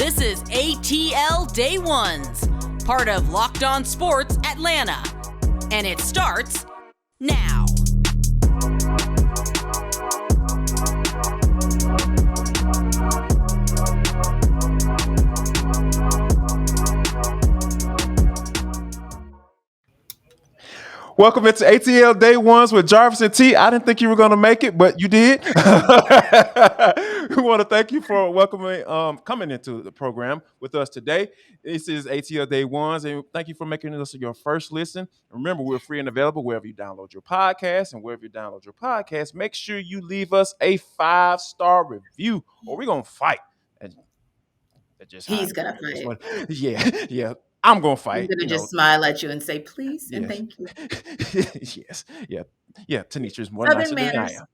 This is ATL Day Ones, part of Locked On Sports Atlanta. And it starts now. Welcome into ATL Day Ones with Jarvis and T. I didn't think you were going to make it, but you did. We want to thank you for coming into the program with us today. This is ATL Day Ones, and thank you for making this your first listen. Remember, we're free and available wherever you download your podcast, and wherever you download your podcast, make sure you leave us a 5-star review, or we're going to fight. He's going to fight. Yeah. I'm going to fight. I'm going to just smile at you and say, please, and thank you. Yes. Yeah. Tenitra is more nicer than I am.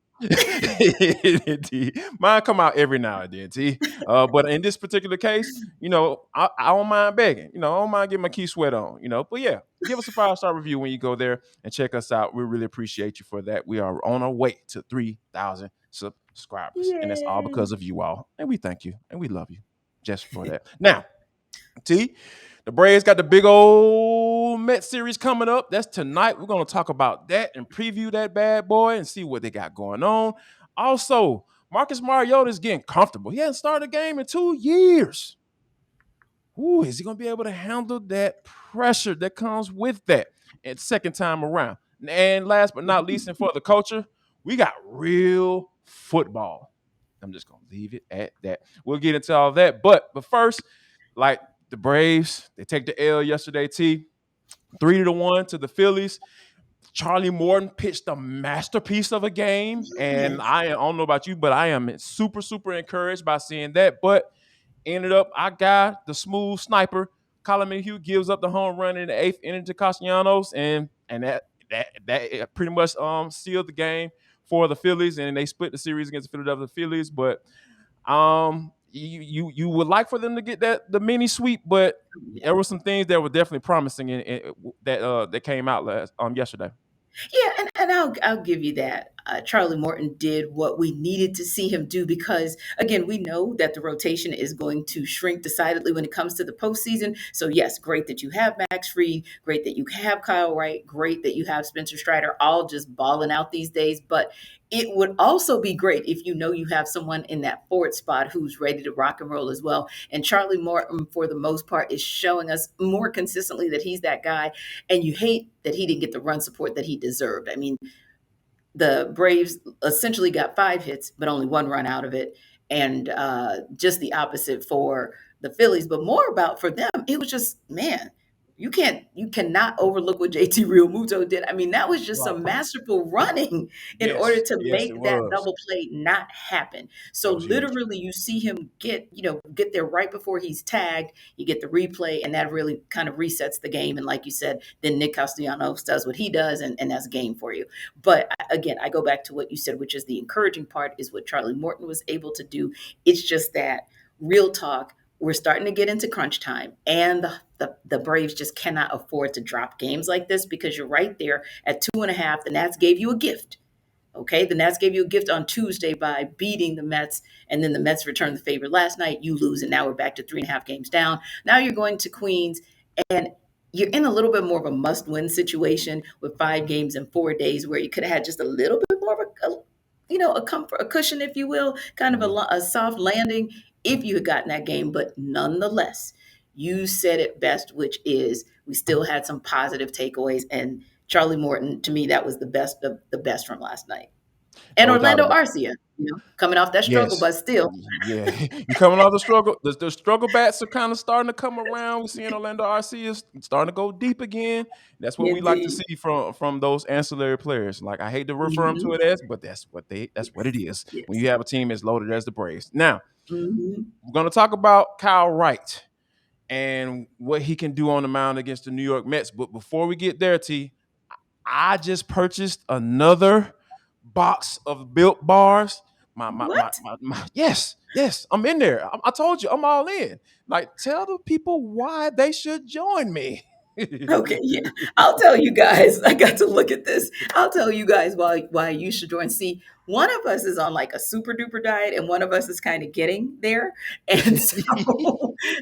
Mine come out every now and then, T. But in this particular case, I don't mind begging. I don't mind getting my key sweat on, But yeah, give us a 5-star review when you go there and check us out. We really appreciate you for that. We are on our way to 3,000 subscribers. Yay. And that's all because of you all. And we thank you and we love you just for that. Now, T, the Braves got the big old Mets series coming up. That's tonight. We're going to talk about that and preview that bad boy and see what they got going on. Also, Marcus Mariota is getting comfortable. He hasn't started a game in 2 years. Ooh, is he going to be able to handle that pressure that comes with that and second time around? And last but not least, and for the culture, we got real football. I'm just going to leave it at that. We'll get into all that. But first, like the Braves, they take the L yesterday, T. 3-1 to the Phillies. Charlie Morton pitched a masterpiece of a game. And I don't know about you, but I am super, super encouraged by seeing that. But ended up, our guy, the smooth sniper, Kyle Wright, gives up the home run in the 8th inning to Castellanos. And that pretty much sealed the game for the Phillies. And they split the series against the Philadelphia Phillies. But you would like for them to get the mini sweep, but there were some things that were definitely promising that came out yesterday. Yeah, and I'll give you that. Charlie Morton did what we needed to see him do because, again, we know that the rotation is going to shrink decidedly when it comes to the postseason. So, yes, great that you have Max Fried, great that you have Kyle Wright, great that you have Spencer Strider, all just balling out these days. But it would also be great if you have someone in that forward spot who's ready to rock and roll as well. And Charlie Morton, for the most part, is showing us more consistently that he's that guy. And you hate that he didn't get the run support that he deserved. I mean, the Braves essentially got 5 hits, but only 1 run out of it. And just the opposite for the Phillies. But more about for them, it was just, man, you cannot overlook what JT Realmuto did. I mean, that was just some masterful running in order to make that double play not happen. So literally you see him get there right before he's tagged. You get the replay, and that really kind of resets the game. And like you said, then Nick Castellanos does what he does, and that's game for you. But again, I go back to what you said, which is the encouraging part is what Charlie Morton was able to do. It's just that real talk. We're starting to get into crunch time, and the Braves just cannot afford to drop games like this because you're right there at 2.5. The Nats gave you a gift. Okay, the Nats gave you a gift on Tuesday by beating the Mets, and then the Mets returned the favor last night. You lose, and now we're back to 3.5 games down. Now you're going to Queens, and you're in a little bit more of a must-win situation with 5 games in 4 days where you could have had just a little bit more of a cushion, if you will, kind of a soft landing if you had gotten that game. But nonetheless, you said it best, which is we still had some positive takeaways. And Charlie Morton, to me, that was the best of the best from last night. And Orlando Arcia, coming off that struggle, but still. Yeah, you're coming off the struggle. The struggle bats are kind of starting to come around. We're seeing Orlando Arcia is starting to go deep again. That's what we like to see from those ancillary players. Like, I hate to refer them to it as, but that's what it is when you have a team as loaded as the Braves. Now, we're going to talk about Kyle Wright and what he can do on the mound against the New York Mets. But before we get there, T, I just purchased another box of Built Bars. Yes, I'm in there. I told you, I'm all in. Like, tell the people why they should join me. Okay, yeah. I'll tell you guys. I got to look at this. I'll tell you guys why you should join. See, one of us is on like a super duper diet, and one of us is kind of getting there. And so,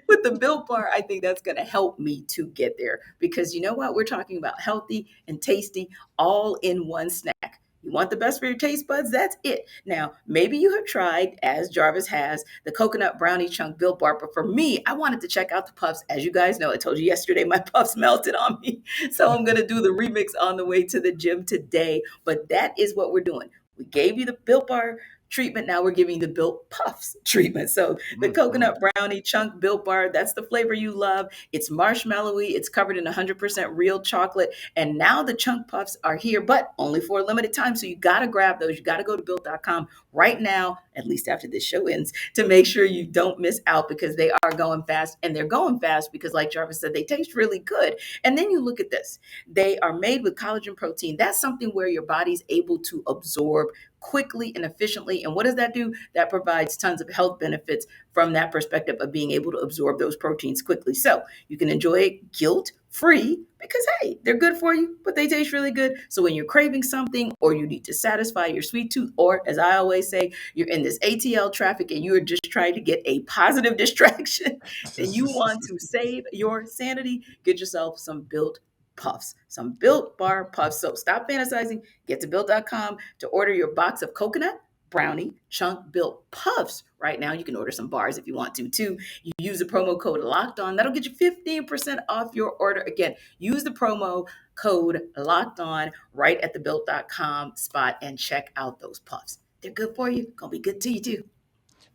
with the Built Bar, I think that's going to help me to get there because you know what? We're talking about healthy and tasty all in one snack. You want the best for your taste buds? That's it. Now, maybe you have tried, as Jarvis has, the coconut brownie chunk Built Bar, but for me, I wanted to check out the puffs. As you guys know, I told you yesterday my puffs melted on me. So I'm going to do the remix on the way to the gym today. But that is what we're doing. We gave you the Built Bar treatment. Now we're giving you the Built Puffs treatment. So the coconut brownie chunk Built Bar, that's the flavor you love. It's marshmallowy. It's covered in 100% real chocolate. And now the chunk puffs are here, but only for a limited time. So you got to grab those. You got to go to built.com right now, at least after this show ends, to make sure you don't miss out because they are going fast. And they're going fast because, like Jarvis said, they taste really good. And then you look at this. They are made with collagen protein. That's something where your body's able to absorb quickly and efficiently. And what does that do? That provides tons of health benefits from that perspective of being able to absorb those proteins quickly. So you can enjoy it guilt free because, hey, they're good for you, but they taste really good. So when you're craving something or you need to satisfy your sweet tooth, or as I always say, you're in this ATL traffic and you are just trying to get a positive distraction and you want to save your sanity, get yourself some Built Puffs, some Built Bar Puffs. So stop fantasizing, get to built.com to order your box of coconut brownie chunk Built Puffs. Right now, you can order some bars if you want to too. You use the promo code locked on. That'll get you 15% off your order. Again, use the promo code locked on right at the built.com spot and check out those puffs. They're good for you. Gonna be good to you too.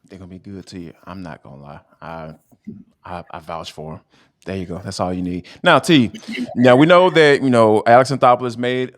They're gonna be good to you. I'm not gonna lie. I vouch for them. There you go. That's all you need. Now, T. Now we know that Alex Anthopoulos made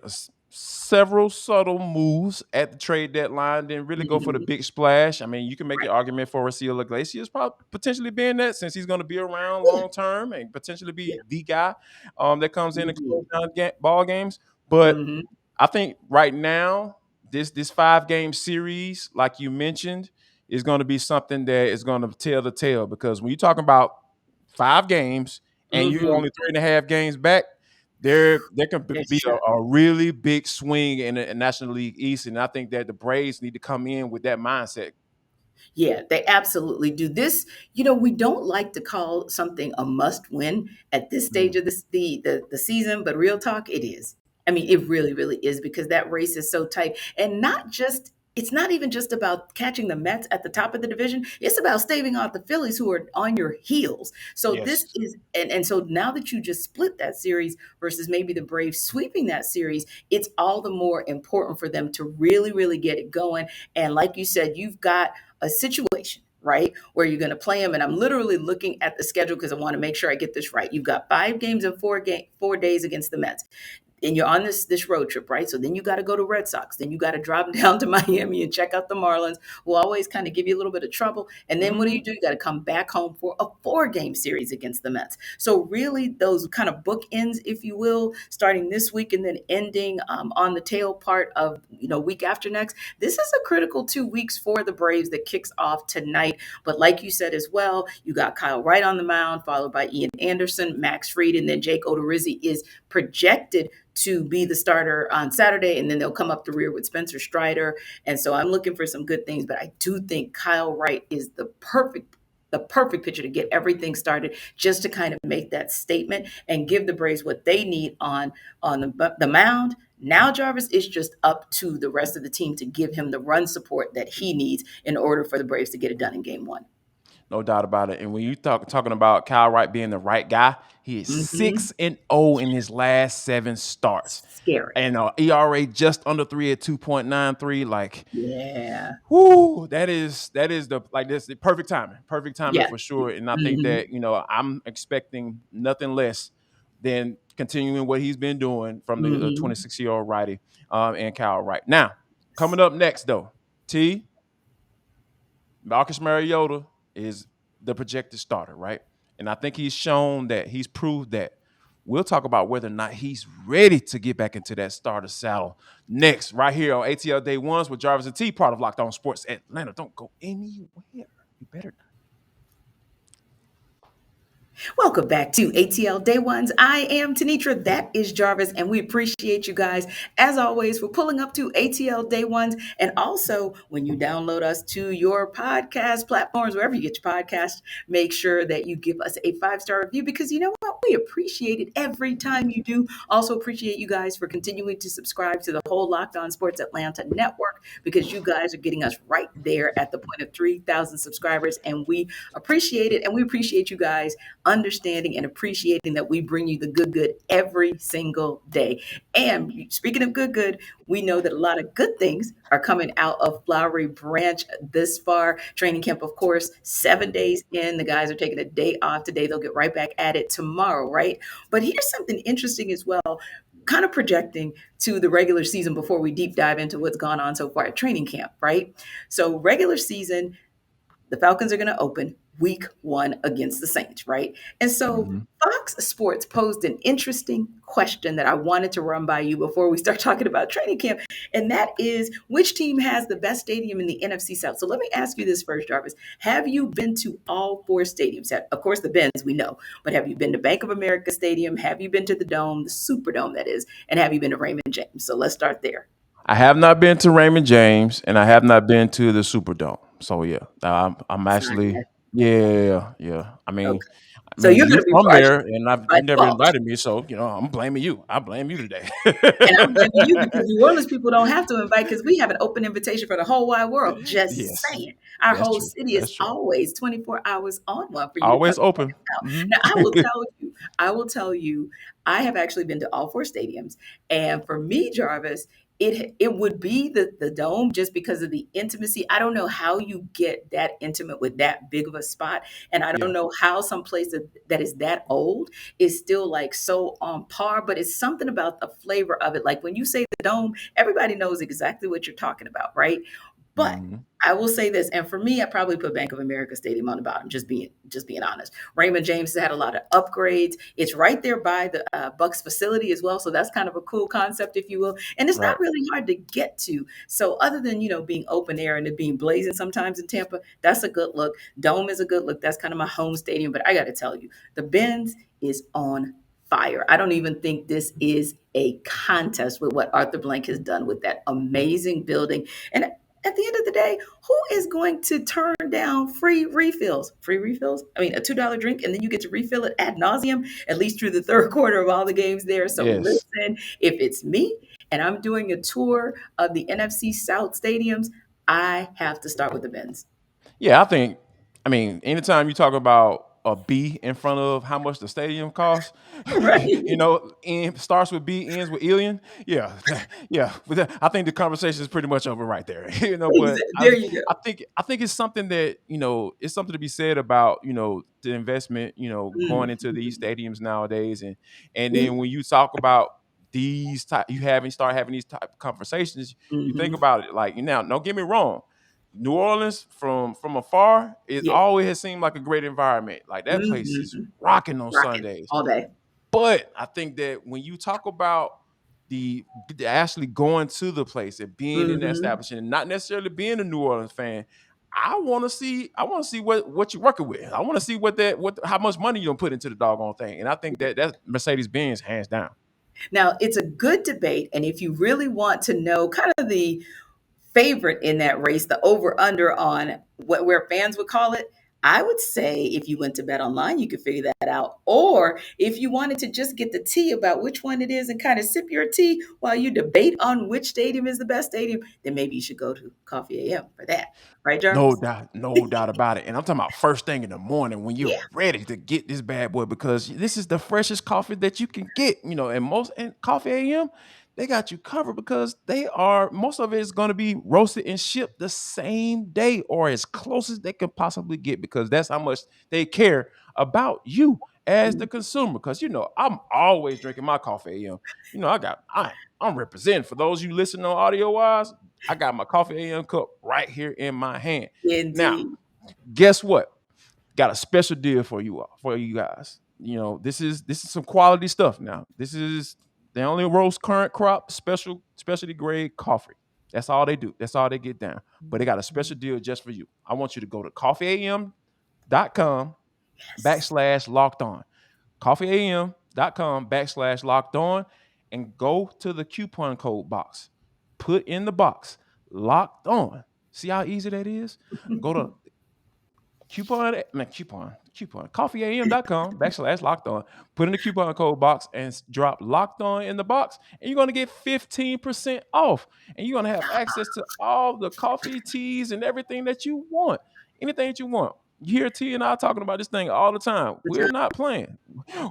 several subtle moves at the trade deadline. Didn't really go for the big splash. I mean, you can make the Right. argument for Raciel Iglesias probably potentially being that since he's going to be around long term and potentially be Yeah. the guy that comes in and Mhm. close down ball games. But Mhm. I think right now, this 5-game series, like you mentioned, is going to be something that is going to tell the tale because when you're talking about 5 games and you're Mhm. only 3.5 games back, there can That's be true. a really big swing in the National League East, and I think that the Braves need to come in with that mindset. Yeah, they absolutely do. This, we don't like to call something a must win at this stage Mm. of the season, but real talk, it is. I mean, it really, really is because that race is so tight. And it's not even just about catching the Mets at the top of the division. It's about staving off the Phillies who are on your heels. So Yes. this is, and so now that you just split that series versus maybe the Braves sweeping that series, it's all the more important for them to really, really get it going. And like you said, you've got a situation, right, where you're going to play them. And I'm literally looking at the schedule because I want to make sure I get this right. You've got 5 games in 4 days against the Mets and you're on this road trip, right? So then you got to go to Red Sox. Then you got to drop down to Miami and check out the Marlins, who always kind of give you a little bit of trouble. And then what do? Mhm. You got to come back home for a 4-game series against the Mets. So really, those kind of bookends, if you will, starting this week and then ending on the tail part of week after next. This is a critical 2 weeks for the Braves that kicks off tonight. But like you said as well, you got Kyle Wright on the mound, followed by Ian Anderson, Max Fried, and then Jake Odorizzi is projected to be the starter on Saturday, and then they'll come up the rear with Spencer Strider. And so I'm looking for some good things, but I do think Kyle Wright is the perfect pitcher to get everything started, just to kind of make that statement and give the Braves what they need on the mound. Now, Jarvis, it's just up to the rest of the team to give him the run support that he needs in order for the Braves to get it done in game one. No doubt about it. And when you talking about Kyle Wright being the right guy, he is Mm-hmm. 6-0 in his last 7 starts. Scary. And ERA just under 3 at 2.93. Like, Yeah. whoo, that is the perfect timing. Perfect timing Yeah. for sure. And I think Mm-hmm. that, I'm expecting nothing less than continuing what he's been doing from the Mm-hmm. 26-year-old righty and Kyle Wright. Now, coming up next though, Marcus Mariota is the projected starter, right? And I think he's shown that he's proved that. We'll talk about whether or not he's ready to get back into that starter saddle next, right here on ATL Day Ones with Jarvis and T, part of Locked On Sports Atlanta. Don't go anywhere. You better not. Welcome back to ATL Day Ones. I am Tenitra. That is Jarvis, and we appreciate you guys, as always, for pulling up to ATL Day Ones. And also, when you download us to your podcast platforms, wherever you get your podcast, make sure that you give us a 5-star review because you know what? We appreciate it every time you do. Also, appreciate you guys for continuing to subscribe to the whole Locked On Sports Atlanta network because you guys are getting us right there at the point of 3,000 subscribers, and we appreciate it. And we appreciate you guys understanding and appreciating that we bring you the good every single day. And speaking of good, we know that a lot of good things are coming out of Flowery Branch this far. Training camp, of course, 7 days in. The guys are taking a day off today. They'll get right back at it tomorrow, right? But here's something interesting as well, kind of projecting to the regular season before we deep dive into what's gone on so far at training camp, right? So regular season, the Falcons are going to open week 1 against the Saints, right? And so Fox Sports posed an interesting question that I wanted to run by you before we start talking about training camp. And that is, which team has the best stadium in the NFC South? So let me ask you this first, Jarvis. Have you been to all 4 stadiums? Of course, the Benz, we know. But have you been to Bank of America Stadium? Have you been to the Dome, the Superdome, that is? And have you been to Raymond James? So let's start there. I have not been to Raymond James, and I have not been to the Superdome. So yeah, I'm actually yeah. Okay. So you're going you're to be from there, partial and by you never default. invited me, so I'm blaming you. I blame you today. And I'm blaming you because New Orleans people don't have to invite because we have an open invitation for the whole wide world. Just Yes, saying. Our that's whole true. city is That's true. always 24 hours on one for you to come Always check open. us out. Hmm. Now, I will tell you, I have actually been to all 4 stadiums. And for me, Jarvis, it would be the Dome just because of the intimacy. I don't know how you get that intimate with that big of a spot. And I don't Yeah. know how some place that is that old is still like so on par, but it's something about the flavor of it. Like when you say the Dome, everybody knows exactly what you're talking about, right? But Hmm. I will say this, and for me, I probably put Bank of America Stadium on the bottom. Just being honest. Raymond James has had a lot of upgrades. It's right there by the Bucks facility as well, so that's kind of a cool concept, if you will. And it's Right. not really hard to get to. So other than being open air and it being blazing sometimes in Tampa, that's a good look. Dome is a good look. That's kind of my home stadium. But I got to tell you, the Benz is on fire. I don't even think this is a contest with what Arthur Blank has done with that amazing building. And at the end of the day, who is going to turn down free refills? Free refills? I mean, a $2 drink, and then you get to refill it ad nauseum, at least through the third quarter of all the games there. So Yes. listen, if it's me and I'm doing a tour of the NFC South stadiums, I have to start with the Benz. Yeah, I mean, anytime you talk about a B in front of how much the stadium costs, Right? starts with B, ends with alien. Yeah, yeah. I think the conversation is pretty much over right there. But There you go. I think it's something that it's something to be said about the investment going into these Mhm. stadiums nowadays, and Yeah. then when you talk about these type, start having these type of conversations, you think Mhm. about it like now. Don't get me wrong. New Orleans from afar, it Yeah. always has seemed like a great environment. Like that place is Mhm. rocking on Rocking Sundays. all day. But I think that when you talk about the actually going to the place and being in that Mhm. establishment and not necessarily being a New Orleans fan, I want to see what you're working with. I want to see how much money you don't put into the doggone thing. And I think that that's Mercedes Benz hands down. Now, it's a good debate, and if you really want to know kind of the favorite in that race, the over under on where fans would call it, I would say if you went to Bet Online, you could figure that out. Or if you wanted to just get the tea about which one it is and kind of sip your tea while you debate on which stadium is the best stadium, then maybe you should go to Coffee AM for that. Right, Jarvis? No doubt about it. And I'm talking about first thing in the morning when you're Yeah. ready to get this bad boy because this is the freshest coffee that you can get. And Coffee AM, they got you covered because most of it is going to be roasted and shipped the same day or as close as they can possibly get because that's how much they care about you as the consumer. Because I'm always drinking my Coffee AM. I'm representing for those you listening on audio wise. I got my Coffee AM cup right here in my hand. Now, Indeed. guess what? Got a special deal for you guys. This is some quality stuff. Now, this is they only roast current crop specialty grade coffee. That's all they do. That's all they get down. But they got a special deal just for you. I want you to go to coffeeam.com Yes. /locked on. coffeeam.com/locked on and go to the coupon code box. Put in the box locked on. See how easy that is? Go to coffeeam.com/locked on. Put in the coupon code box and drop locked on in the box, and you're going to get 15% off. And you're going to have access to all the coffee, teas, and everything that you want. Anything that you want. You hear T and I talking about this thing all the time. We're not playing.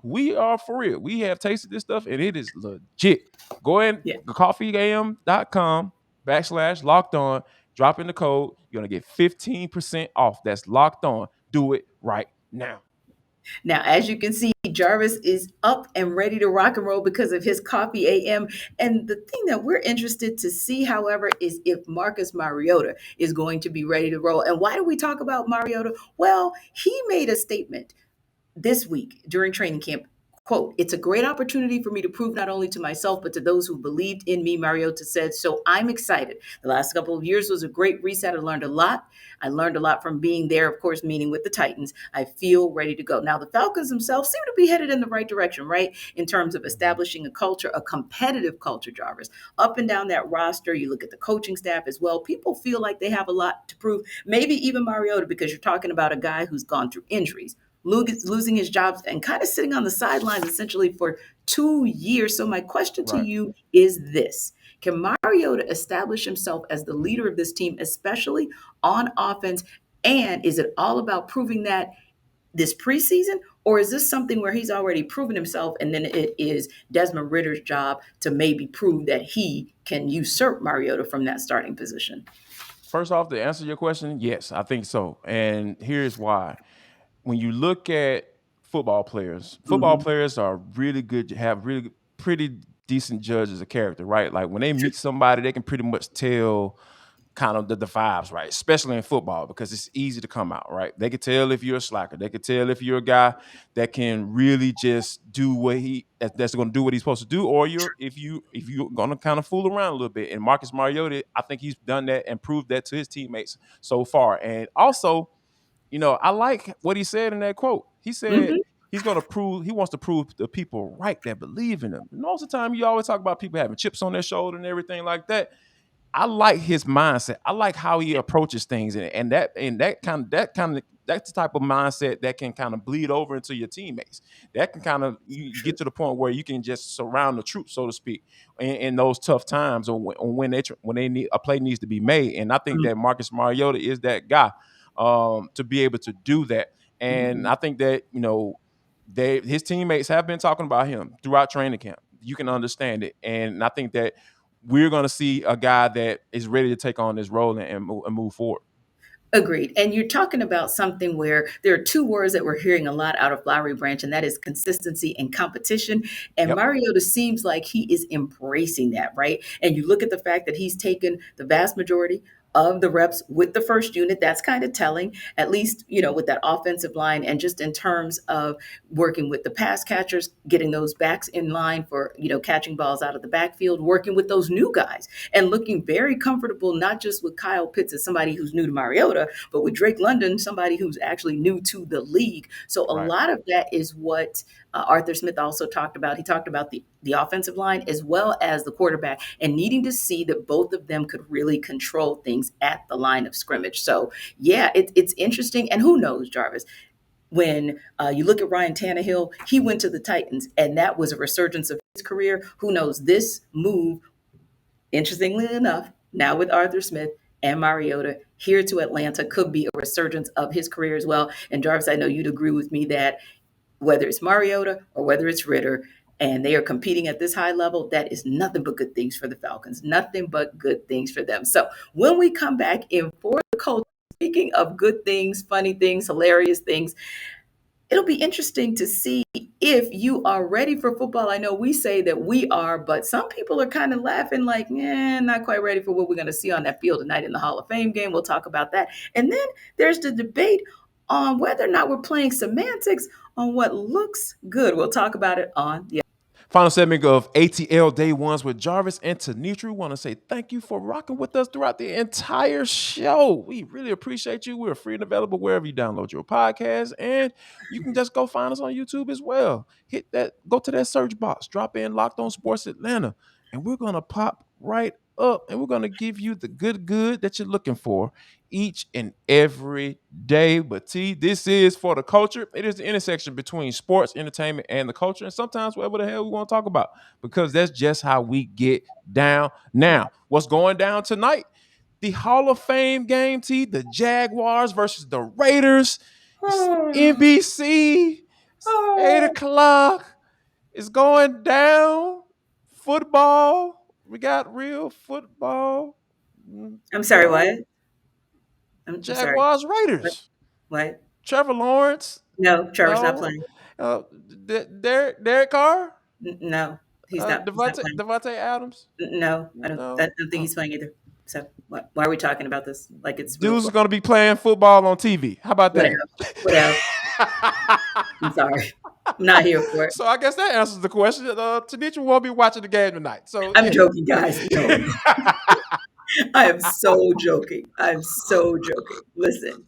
We are for real. We have tasted this stuff, and it is legit. Go ahead, Yeah. coffeeam.com/locked on. Drop in the code. You're going to get 15% off. That's locked on. Do it right now. Now, as you can see, Jarvis is up and ready to rock and roll because of his coffee AM. And the thing that we're interested to see, however, is if Marcus Mariota is going to be ready to roll. And why do we talk about Mariota? Well, he made a statement this week during training camp. Quote, "It's a great opportunity for me to prove not only to myself, but to those who believed in me," Mariota said. "So I'm excited. The last couple of years was a great reset. I learned a lot. I learned a lot from being there, of course, meaning with the Titans. I feel ready to go." Now, the Falcons themselves seem to be headed in the right direction, right? In terms of establishing a culture, a competitive culture, Jarvis. Up and down that roster, you look at the coaching staff as well. People feel like they have a lot to prove. Maybe even Mariota, because you're talking about a guy who's gone through injuries, losing his job and kind of sitting on the sidelines essentially for 2 years. So my question to you is this: can Mariota establish himself as the leader of this team, especially on offense? And is it all about proving that this preseason, or is this something where he's already proven himself and then it is Desmond Ritter's job to maybe prove that he can usurp Mariota from that starting position? First off, to answer your question, yes, I think so. And here's why. When you look at football players are really good, have really pretty decent judges of character, right? Like when they meet somebody, they can pretty much tell kind of the vibes, right? Especially in football, because it's easy to come out, right? They can tell if you're a slacker. They can tell if you're a guy that can really just do what that's going to do what he's supposed to do, or if you're going to kind of fool around a little bit. And Marcus Mariota, I think he's done that and proved that to his teammates so far. And also, I like what he said in that quote. He said he wants to prove the people right that believe in him. And most of the time, you always talk about people having chips on their shoulder and everything like that. I like his mindset. I like how he approaches things, and that's the type of mindset that can kind of bleed over into your teammates. That can kind of you get to the point where you can just surround the troops, so to speak, in those tough times, or when they need a play needs to be made. And I think that Marcus Mariota is that guy to be able to do that. And I think that his teammates have been talking about him throughout training camp. You can understand it, and I think that we're going to see a guy that is ready to take on this role and move forward. Agreed. And you're talking about something where there are two words that we're hearing a lot out of Flowery Branch, and that is consistency and competition. And Mariota seems like he is embracing that, right? And you look at the fact that he's taken the vast majority of the reps with the first unit. That's kind of telling, at least, with that offensive line, and just in terms of working with the pass catchers, getting those backs in line for, catching balls out of the backfield, working with those new guys and looking very comfortable, not just with Kyle Pitts as somebody who's new to Mariota, but with Drake London, somebody who's actually new to the league. So a lot of that is what Arthur Smith also talked about. He talked about the offensive line as well as the quarterback, and needing to see that both of them could really control things at the line of scrimmage. So yeah, it's interesting. And who knows, Jarvis, when you look at Ryan Tannehill, he went to the Titans and that was a resurgence of his career. Who knows, this move, interestingly enough, now with Arthur Smith and Mariota here to Atlanta, could be a resurgence of his career as well. And Jarvis, I know you'd agree with me that whether it's Mariota or whether it's Ritter, and they are competing at this high level, that is nothing but good things for the Falcons. Nothing but good things for them. So when we come back in for the culture, speaking of good things, funny things, hilarious things, it'll be interesting to see if you are ready for football. I know we say that we are, but some people are kind of laughing like, not quite ready for what we're going to see on that field tonight in the Hall of Fame game. We'll talk about that. And then there's the debate on whether or not we're playing semantics on what looks good. We'll talk about it on the Final segment of ATL Day Ones with Jarvis and Tenitra. Want to say thank you for rocking with us throughout the entire show. We really appreciate you. We're free and available wherever you download your podcast, and you can just go find us on YouTube as well. Hit that, go to that search box, drop in Locked On Sports Atlanta, and we're gonna pop right up, and we're gonna give you the good that you're looking for each and every day. But T, this is for the culture. It is the intersection between sports, entertainment, and the culture, and sometimes whatever the hell we want to talk about, because that's just how we get down. Now, what's going down tonight? The Hall of Fame game, T, the Jaguars versus the Raiders. It's NBC. It's 8 o'clock. It's going down. Football. We got real football. I'm sorry, what? I'm sorry. Jaguars, Raiders. What? Trevor Lawrence. No, Trevor's not No. playing. Derek Carr. No, he's not. He's not playing. Devontae Adams. No, I don't. No. I don't think he's playing either. So why are we talking about this? Like it's real Dude's going to be playing football on TV. How about that? Whatever. I'm sorry. I'm not here for it. So I guess that answers the question. Tenitra won't be watching the game tonight. So I'm joking, guys. No. I am so joking. I'm so joking. Listen.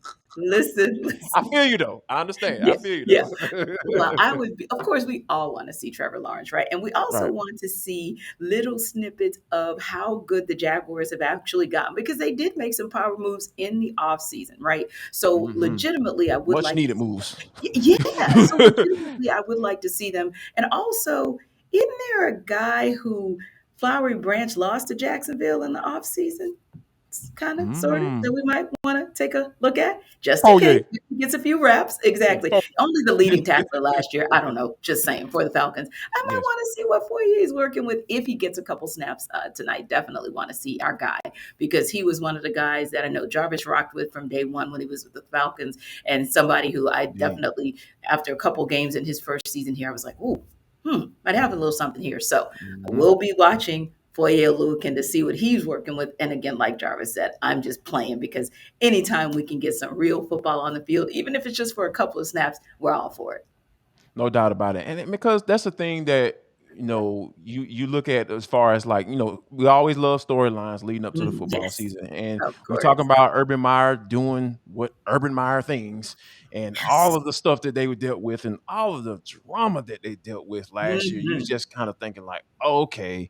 I feel you though. I understand. Yes, I feel you yeah. though. Well, I would be, of course, we all want to see Trevor Lawrence, right? And we also Right. want to see little snippets of how good the Jaguars have actually gotten, because they did make some power moves in the offseason, right? So Mhm. legitimately, I would Much like needed moves. Yeah. So legitimately, I would like to see them. And also, isn't there a guy who Flowery Branch lost to Jacksonville in the offseason? Kind of, sort of, that we might want to take a look at, just in case he gets a few reps. Exactly. Only the leading tackler last year. I don't know. Just saying, for the Falcons, I might want to see what Foyer is working with if he gets a couple snaps tonight. Definitely want to see our guy, because he was one of the guys that I know Jarvis rocked with from day one when he was with the Falcons, and somebody who I definitely, after a couple games in his first season here, I was like, ooh, might have a little something here. So we'll be watching Foyer Lukin to see what he's working with. And again, like Jarvis said, I'm just playing, because anytime we can get some real football on the field, even if it's just for a couple of snaps, we're all for it. No doubt about it. And because that's the thing that, you look at as far as like, we always love storylines leading up to the football Yes, season. And of we're course. talking about Urban Meyer doing what Urban Meyer things, and all of the stuff that they dealt with and all of the drama that they dealt with last year. You just kind of thinking like, okay,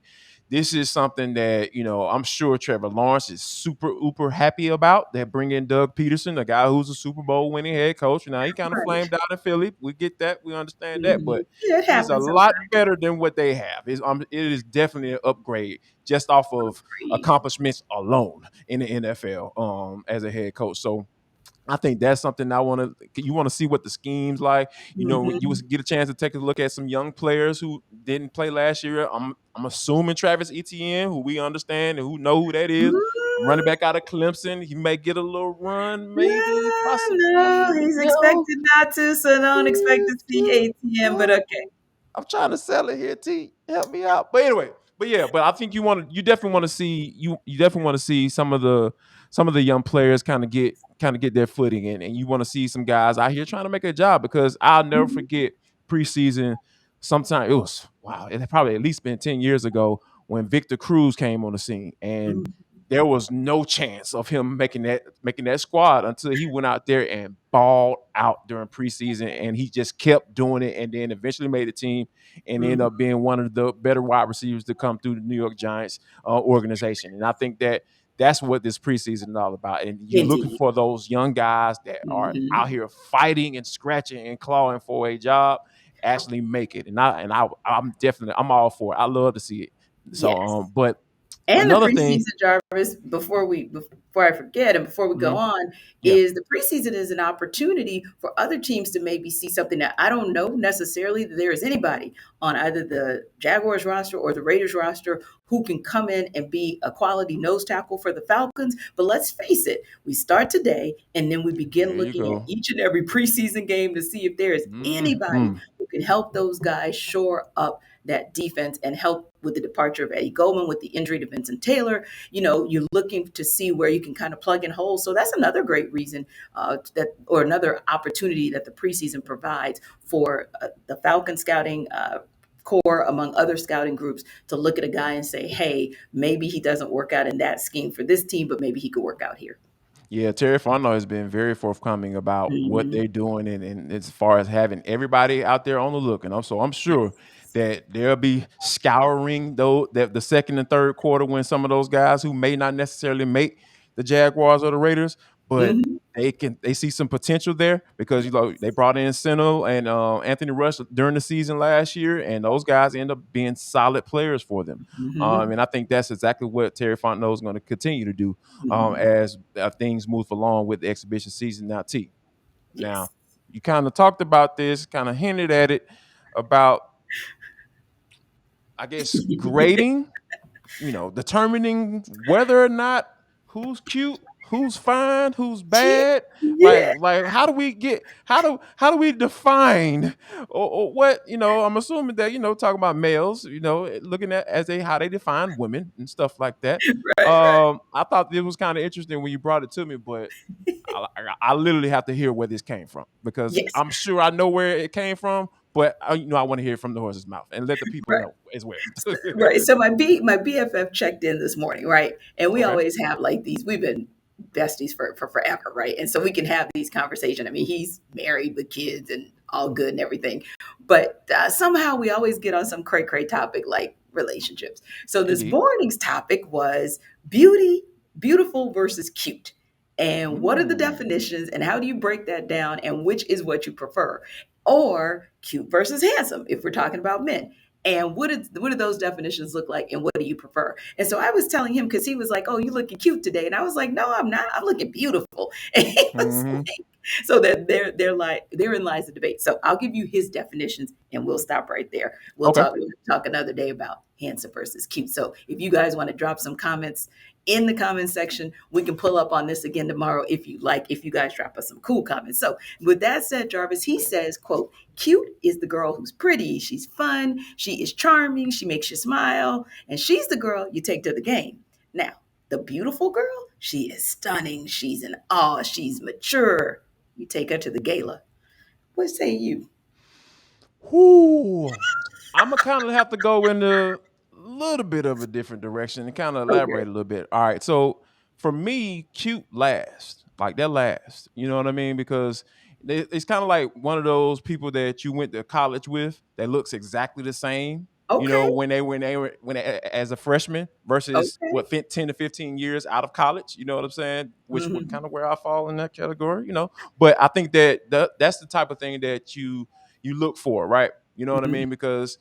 this is something that, I'm sure Trevor Lawrence is super uber happy about. They're bringing Doug Peterson, a guy who's a Super Bowl winning head coach. Now, he kind of flamed out in Philly. We get that. We understand that. But it it's a happens lot sometimes. better than what they have. It is definitely an upgrade just off of accomplishments alone in the NFL as a head coach. So I think that's something you want to see what the scheme's like. You get a chance to take a look at some young players who didn't play last year. I'm assuming Travis Etienne, who we understand and who know who that is, running back out of Clemson. He may get a little run, maybe, possibly. No, he's expected not to, so don't expect to see ATM, but okay. I'm trying to sell it here, T. Help me out. But anyway, but I think you definitely want to see some of the young players kind of get their footing in, and you want to see some guys out here trying to make a job, because I'll never forget preseason. Sometime it had probably at least been 10 years ago when Victor Cruz came on the scene, and there was no chance of him making that squad until he went out there and balled out during preseason, and he just kept doing it, and then eventually made the team and ended up being one of the better wide receivers to come through the New York Giants organization. And I think that's what this preseason is all about. And you're looking for those young guys that are out here fighting and scratching and clawing for a job, actually make it. And I'm all for it. I love to see it. So, but and the another preseason, thing, Jarvis, before I forget and before we go on, is the preseason is an opportunity for other teams to maybe see something that I don't know necessarily that there is anybody on either the Jaguars roster or the Raiders roster who can come in and be a quality nose tackle for the Falcons. But let's face it, we start today and then we begin looking at each and every preseason game to see if there is anybody who can help those guys shore up that defense and help with the departure of Eddie Goldman, with the injury to Vincent Taylor. You're looking to see where you can kind of plug in holes. So that's another great reason or another opportunity that the preseason provides for the Falcon scouting core among other scouting groups to look at a guy and say, hey, maybe he doesn't work out in that scheme for this team, but maybe he could work out here. Yeah, Terry Fontenot has been very forthcoming about what Mhm. they're doing, and as far as having everybody out there on the look. And so I'm sure Yes. that they'll be scouring though that the second and third quarter when some of those guys who may not necessarily make the Jaguars or the Raiders, but Mhm. they see some potential there because they brought in Sino and Anthony Rush during the season last year, and those guys end up being solid players for them. Mhm. And I think that's exactly what Terry Fontenot is going to continue to do Mhm. as things move along with the exhibition season. Now, T, Yes. now you kind of talked about this, kind of hinted at it about, I guess, grading, determining whether or not who's cute, who's fine, who's bad. Yeah. Like how do we define or what, I'm assuming that, talking about males, looking at how they define women and stuff like that. Right, right. I thought it was kind of interesting when you brought it to me, but I literally have to hear where this came from because Yes. I'm sure I know where it came from, but I want to hear it from the horse's mouth and let the people Right. know as well. Right. So my BFF checked in this morning, right? And we Okay. always have like these. We've been besties for forever, right? And so we can have these conversations. I mean, he's married with kids and all good and everything, but somehow we always get on some cray topic like relationships. So this Indeed. morning's topic was beautiful versus cute. And what are the Mm. definitions and how do you break that down and which is what you prefer? Or cute versus handsome if we're talking about men. And what do those definitions look like and what do you prefer? And so I was telling him because he was like, oh, you looking cute today. And I was like, no, I'm not. I'm looking beautiful. And he was Mhm. like, so that therein lies the debate. So I'll give you his definitions and we'll stop right there. Okay. We'll talk another day about handsome versus cute. So if you guys want to drop some comments in the comment section, we can pull up on this again tomorrow if you like, if you guys drop us some cool comments. So with that said, Jarvis, he says, quote, cute is the girl who's pretty, she's fun, she is charming, she makes you smile, and she's the girl you take to the game. Now, the beautiful girl, she is stunning, she's in awe, she's mature. You take her to the gala. What say you? Whoo. I'm gonna kind of have to go in a little bit of a different direction and kind of Okay. elaborate a little bit. All right, so for me, cute last, like that last. You know what I mean? Because it's kind of like one of those people that you went to college with that looks exactly the same. Okay. As a freshman versus Okay. what 10 to 15 years out of college. You know what I'm saying? Which would Mhm. kind of where I fall in that category. But I think that's the type of thing that you look for, right? You know what I Mhm. mean? Because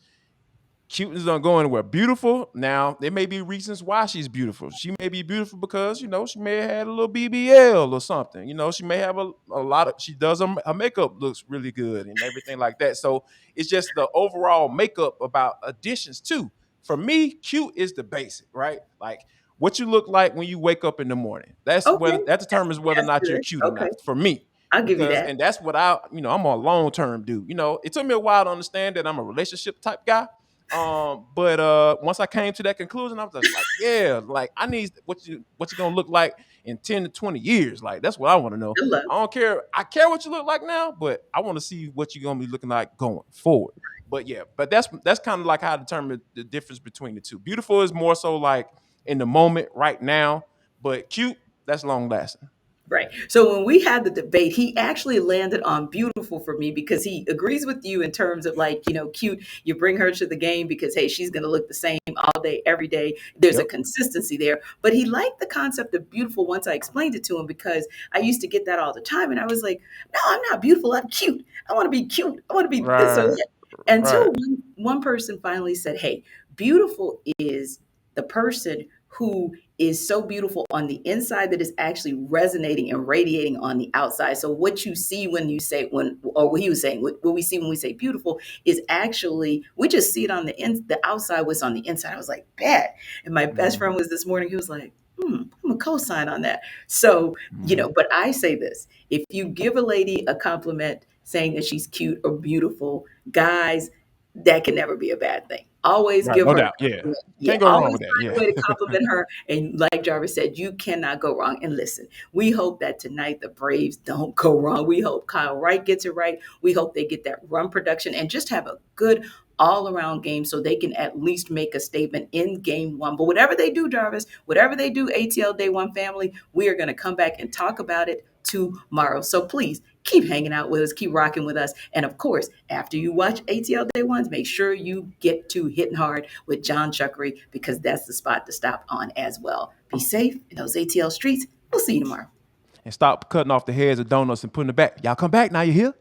cuteness don't go anywhere. Beautiful. Now, there may be reasons why she's beautiful. She may be beautiful because, she may have had a little BBL or something. She may have a lot of, she does, her makeup looks really good and everything like that. So it's just the overall makeup about additions too. For me, cute is the basic, right? Like what you look like when you wake up in the morning. Okay. That determines whether or That's not you're good. cute or Okay. not for me. I'll give you Because that. and that's what I'm a long term dude. It took me a while to understand that I'm a relationship type guy. But once I came to that conclusion, I was just like, yeah, like I need what you gonna look like in 10 to 20 years. Like that's what I want to know. Good luck. I don't care. I care what you look like now, but I want to see what you're gonna be looking like going forward. But yeah, but that's kind of like how I determine the difference between the two. Beautiful is more so like in the moment right now, but cute, that's long lasting. Right. So when we had the debate, he actually landed on beautiful for me because he agrees with you in terms of like, cute. You bring her to the game because, hey, she's going to look the same all day, every day. There's a Yep. consistency there. But he liked the concept of beautiful once I explained it to him because I used to get that all the time. And I was like, no, I'm not beautiful. I'm cute. I want to be cute. I want to be this. So Right. until Right. one person finally said, hey, beautiful is the person who is so beautiful on the inside that is actually resonating and radiating on the outside. So what you see when you say or what he was saying, what we see when we say beautiful is actually we just see it on the outside. What's on the inside? I was like, bet. And my best friend Mhm. was this morning. He was like, I'm a co-sign on that. So Mhm. but I say this: if you give a lady a compliment saying that she's cute or beautiful, guys, that can never be a bad thing. Always Right. give No her a doubt. Yeah. compliment. Yeah, Can't go wrong always with that. find Yeah. a way to compliment her. And like Jarvis said, you cannot go wrong. And listen, we hope that tonight the Braves don't go wrong. We hope Kyle Wright gets it right. We hope they get that run production and just have a good all-around game so they can at least make a statement in game one. But whatever they do, Jarvis, whatever they do, ATL Day One family, we are going to come back and talk about it tomorrow. So please keep hanging out with us, keep rocking with us. And of course, after you watch ATL Day Ones, make sure you get to Hitting Hard with John Chuckery, because that's the spot to stop on as well. Be safe in those ATL streets. We'll see you tomorrow. And stop cutting off the heads of donuts and putting it back. Y'all come back now, you hear?